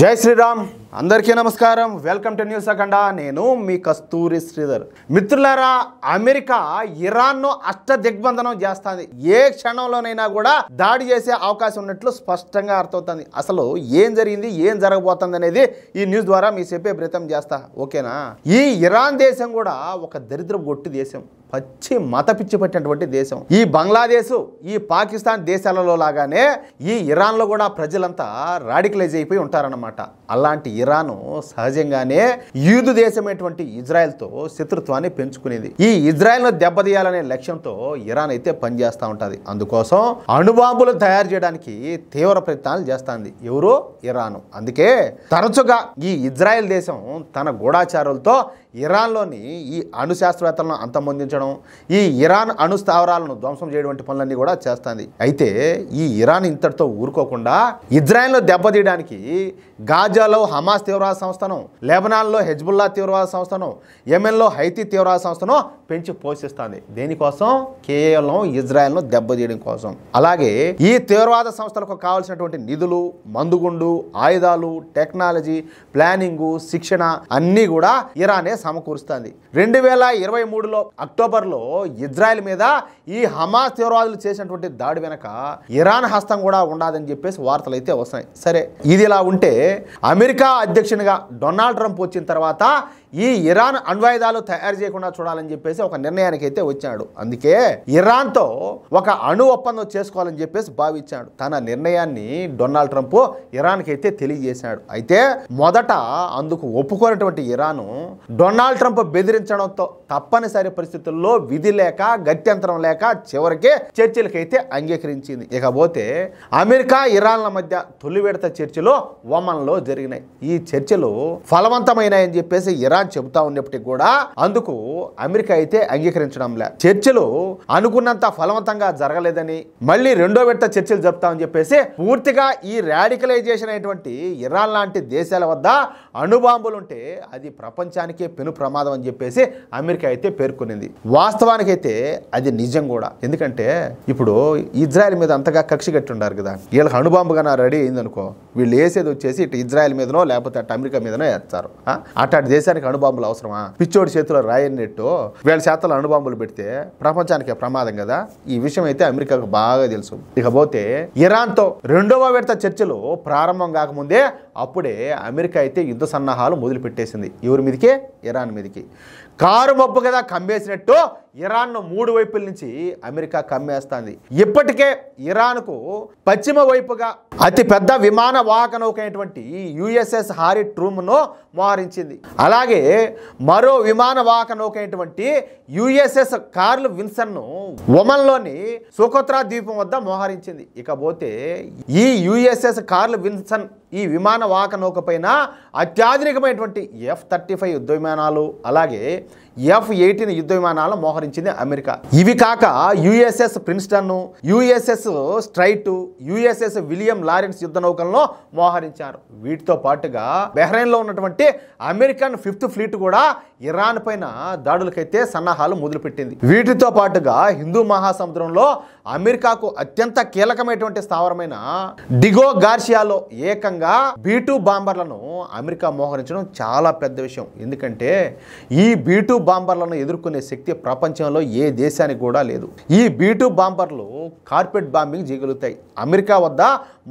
జై శ్రీరామ్ అందరికీ నమస్కారం వెల్కమ్ టు న్యూస్ అఖండ నేను మీ కస్తూరి శ్రీధర్ మిత్రులారా అమెరికా ఇరాన్ను అష్టదిగ్బంధనం చేస్తుంది ఏ క్షణంలోనైనా కూడా దాడి చేసే అవకాశం ఉన్నట్లు స్పష్టంగా అర్థమవుతుంది అసలు ఏం జరిగింది ఏం జరగబోతుంది అనేది ఈ న్యూస్ ద్వారా మీ చెప్పే ప్రయత్నం చేస్తా ఓకేనా ఈ ఇరాన్ దేశం కూడా ఒక దరిద్రపు గొట్టి దేశం పచ్చి మత పిచ్చి పట్టినటువంటి దేశం ఈ బంగ్లాదేశ్ ఈ పాకిస్తాన్ దేశాలలో లాగానే ఈ ఇరాన్లో కూడా ప్రజలంతా రాడికలైజ్ అయిపోయి ఉంటారన్నమాట అలాంటి ఇరాను సహజంగానే యూదు దేశమైనటువంటి ఇజ్రాయెల్తో శత్రుత్వాన్ని పెంచుకునేది ఈ ఇజ్రాయెల్ను దెబ్బతీయాలనే లక్ష్యంతో ఇరాన్ అయితే పనిచేస్తూ ఉంటుంది అందుకోసం అణుబాంబులు తయారు చేయడానికి తీవ్ర ప్రయత్నాలు చేస్తుంది ఎవరు ఇరాను అందుకే తరచుగా ఈ ఇజ్రాయెల్ దేశం తన గూఢాచారులతో ఇరాన్లోని ఈ అణు శాస్త్రవేత్తలను అంతమొందించడం ఈ ఇరాన్ అణు స్థావరాలను ధ్వంసం చేయటువంటి పనులన్నీ కూడా చేస్తుంది అయితే ఈ ఇరాన్ ఇంతటితో ఊరుకోకుండా ఇజ్రాయెల్ను దెబ్బతీయడానికి గాజాలో హమాస్ తీవ్రవాద సంస్థను లెబనాన్లో హెజ్బుల్లా తీవ్రవాద సంస్థను యెమెన్లో హైతీ తీవ్రవాద సంస్థను పెంచి పోషిస్తుంది దేనికోసం కేవలం ఇజ్రాయెల్ను దెబ్బతీయడం కోసం అలాగే ఈ తీవ్రవాద సంస్థలకు కావాల్సినటువంటి నిధులు మందుగుండు ఆయుధాలు టెక్నాలజీ ప్లానింగు శిక్షణ అన్నీ కూడా ఇరానే సమకూరుస్తుంది 2023లో అక్టోబర్లో ఇజ్రాయెల్ మీద ఈ హమాస్ తీవ్రవాదులు చేసినటువంటి దాడి వెనక ఇరాన్ హస్తం కూడా ఉండదని చెప్పేసి వార్తలు అయితే వస్తున్నాయి సరే ఇది ఇలా ఉంటే అమెరికా అధ్యక్షునిగా డొనాల్డ్ ట్రంప్ వచ్చిన తర్వాత ఈ ఇరాన్ అణ్వాయుధాలు తయారు చేయకుండా చూడాలని చెప్పేసి ఒక నిర్ణయానికి అయితే వచ్చాడు అందుకే ఇరాన్తో ఒక అణు ఒప్పందం చేసుకోవాలని చెప్పేసి భావించాడు తన నిర్ణయాన్ని డొనాల్డ్ ట్రంప్ ఇరాన్కి అయితే తెలియజేశాడు అయితే మొదట అందుకు ఒప్పుకోనటువంటి ఇరాను డొనాల్డ్ ట్రంప్ బెదిరించడంతో తప్పనిసరి పరిస్థితుల్లో విధి లేక గత్యంతరం లేక చివరికి చర్చలకైతే అంగీకరించింది ఇకపోతే అమెరికా ఇరాన్ల మధ్య తొలి విడత చర్చలు ఒమన్లో జరిగినాయి ఈ చర్చలు ఫలవంతమైనాయని చెప్పేసి ఇరాన్ చెబుతా ఉన్నప్పటికీ కూడా అందుకు అమెరికా అయితే అంగీకరించడంలే చర్చలు అనుకున్నంత ఫలవంతంగా జరగలేదని మళ్ళీ రెండో విడత చర్చలు జరుపుతామని చెప్పేసి పూర్తిగా ఈ రాడికలైజేషన్ అయినటువంటి ఇరాన్ లాంటి దేశాల వద్ద అణుబాంబులుంటే అది ప్రపంచానికే పెను ప్రమాదం అని చెప్పేసి అమెరికా అయితే పేర్కొనింది వాస్తవానికైతే అది నిజం కూడా ఎందుకంటే ఇప్పుడు ఇజ్రాయెల్ మీద అంతగా కక్ష కట్టి ఉన్నారు కదా వీళ్ళకి అణుబాంబు కన్నా రెడీ అయిందనుకో వీళ్ళు వేసేది వచ్చేసి ఇటు ఇజ్రాయెల్ మీదనో లేకపోతే అటు అమెరికా మీదనో వేస్తారు అటు దేశానికి అణుబాంబులు అవసరమా పిచ్చోడి చేతిలో రాయన్నట్టు వీళ్ళ చేతలో అణుబాంబులు పెడితే ప్రపంచానికి ప్రమాదం కదా ఈ విషయం అయితే అమెరికాకు బాగా తెలుసు ఇకపోతే ఇరాన్తో రెండవ విడత చర్చలు ప్రారంభం కాకముందే అప్పుడే అమెరికా అయితే యుద్ధ సన్నాహాలు మొదలుపెట్టేసింది ఎవరి మీదకి ఇరాన్ మీదకి కారు మబ్బు కదా కమ్మేసినట్టు ఇరాన్ను మూడు వైపుల నుంచి అమెరికా కమ్మేస్తుంది ఇప్పటికే ఇరాన్కు పశ్చిమ వైపుగా అతి పెద్ద విమాన వాహక నౌక అయినటువంటి యుఎస్ఎస్ హారీ ట్రూమ్ను మోహరించింది అలాగే మరో విమాన వాహక నౌక అయినటువంటి యుఎస్ఎస్ కార్ల్ విన్సన్ను ఒమన్లోని సుకోత్రా ద్వీపం వద్ద మోహరించింది ఇకపోతే ఈ యుఎస్ఎస్ కార్ల్ విన్సన్ ఈ విమాన వాహక నౌక పైన అత్యాధునికమైనటువంటి F-35 యుద్ధ విమానాలు అలాగే F-18 యుద్ధ విమానాలు మోహరించింది అమెరికా ఇవి కాక USS Princeton USS straight USS William Lawrence యుద్ధ నౌకలను మోహరించారు వీటితో పాటుగా బహ్రెయిన్లో ఉన్నటువంటి అమెరికన్ 5th ఫ్లీట్ కూడా ఇరాన్ పైన దాడులకైతే సన్నాహాలు మొదలుపెట్టింది వీటితో పాటుగా హిందూ మహాసముద్రంలో అమెరికాకు అత్యంత కీలకమైనటువంటి స్థావరమైన డిగో గార్షియాలో ఏకంగా B-2 బాంబర్లను అమెరికా మోహరించడం చాలా పెద్ద విషయం ఎందుకంటే ఈ B-2 బాంబర్లను ఎదుర్కొనే శక్తి ప్రపంచంలో ఏ దేశానికి కూడా లేదు ఈ B-2 బాంబర్లు కార్పెట్ బాంబింగ్ చేయగలుగుతాయి అమెరికా వద్ద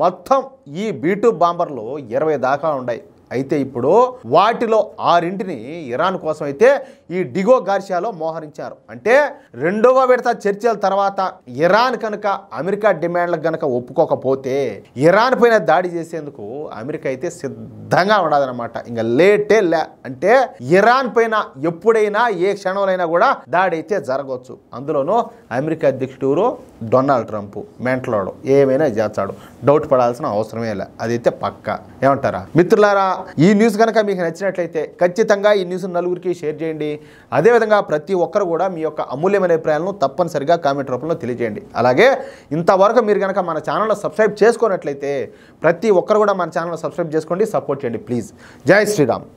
మొత్తం ఈ B-2 బాంబర్లు 20 దాకా ఉన్నాయి అయితే ఇప్పుడు వాటిలో 6 ఇరాన్ కోసం అయితే ఈ డిగో గార్షియాలో మోహరించారు అంటే రెండవ విడత చర్చల తర్వాత ఇరాన్ కనుక అమెరికా డిమాండ్లకు కనుక ఒప్పుకోకపోతే ఇరాన్ పైన దాడి చేసేందుకు అమెరికా అయితే సిద్ధంగా ఉండదన్నమాట ఇంకా లేటే అంటే ఇరాన్ పైన ఎప్పుడైనా ఏ క్షణంలో కూడా దాడి అయితే జరగవచ్చు అందులోనూ అమెరికా అధ్యక్షుడు డొనాల్డ్ ట్రంప్ మెంటలోడు ఏమైనా చేస్తాడు డౌట్ పడాల్సిన అవసరమే లే అదైతే పక్కా ఏమంటారా మిత్రులారా ఈ న్యూస్ కనుక మీకు నచ్చినట్లయితే ఖచ్చితంగా ఈ న్యూస్ నలుగురికి షేర్ చేయండి అదేవిధంగా ప్రతి ఒక్కరు కూడా మీ యొక్క అమూల్యమైన అభిప్రాయాలను తప్పనిసరిగా కామెంట్ రూపంలో తెలియజేయండి అలాగే ఇంతవరకు మీరు కనుక మన ఛానల్లో సబ్స్క్రైబ్ చేసుకున్నట్లయితే ప్రతి ఒక్కరు కూడా మన ఛానల్ సబ్స్క్రైబ్ చేసుకోండి సపోర్ట్ చేయండి ప్లీజ్ జై శ్రీరామ్